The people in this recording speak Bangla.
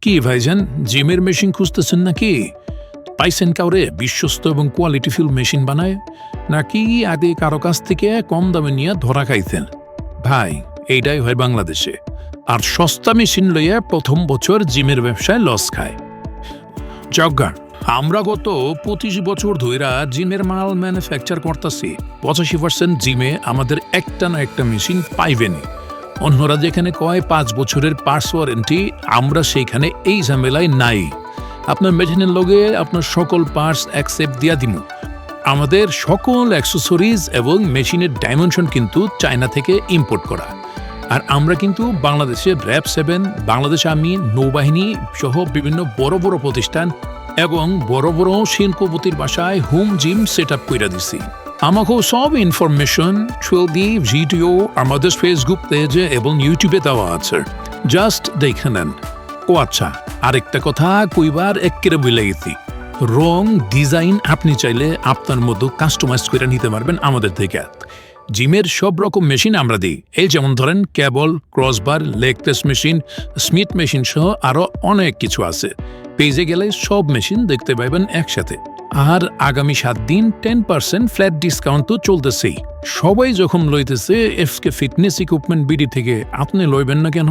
কি ভাইজান, জিমের মেশিন খুঁজতেছেন নাকি? পাইছেন কাউরে বিশ্বস্ত এবং কোয়ালিটিফুল মেশিন বানায়, নাকি আগে কারো কাছ থেকে কম দামে নিয়ে ধরা খাইতেন? ভাই, এইটাই হয় বাংলাদেশে। আর সস্তা মেশিন লইয়া প্রথম বছর জিমের ব্যবসায় লস খায়। জগ্গা, আমরা গত 25 বছর ধইরা জিমের মাল ম্যানুফ্যাকচার করতেছি। 85% জিমে আমাদের একটা না একটা মেশিন পাইবেনি। অন্যরা যেখানে কয় 5 বছরের পার্টস ওয়ারেন্টি, আমরা সেইখানে এই ঝামেলায় নাই। আপনার মেশিনের লগে আপনার সকল পার্টস অ্যাকসেপ্ট দিয়া দিমু। আমাদের সকল অ্যাক্সেসরিজ এবং মেশিনের ডাইমেনশন কিন্তু চায়না থেকে ইম্পোর্ট করা। আর আমরা কিন্তু বাংলাদেশে র‍্যাব 7, বাংলাদেশ আর্মি, নৌবাহিনী সহ বিভিন্ন বড় বড় প্রতিষ্ঠান এবং বড় বড় শিল্পপতির বাসায় হোম জিম সেট আপ করে দিছি। আমাকেও সব ইনফরমেশন ছবি ভিডিও আমাদের ফেসবুক পেজে এবং ইউটিউবে দেওয়া আছে, জাস্ট দেখে নেন। ও আচ্ছা, আরেকটা কথা কইবার এক্কেরে বলে গেছি, রং ডিজাইন আপনি চাইলে আপনার মতো কাস্টমাইজ করে নিতে পারবেন আমাদের থেকে। জিমের সব রকম মেশিন আমরা দিই, এই যেমন ধরেন cable, crossbar, leg press machine, Smith machine সহ আরও অনেক কিছু আছে। পেজে গেলে সব মেশিন দেখতে পাইবেন একসাথে। আর আগামী 7 দিন 10% ফ্ল্যাট ডিসকাউন্ট তো চলতেছেই। সবাই যখন লইতেছে এফকে ফিটনেস ইকুইপমেন্ট বিডি থেকে, আপনি লইবেন না কেন?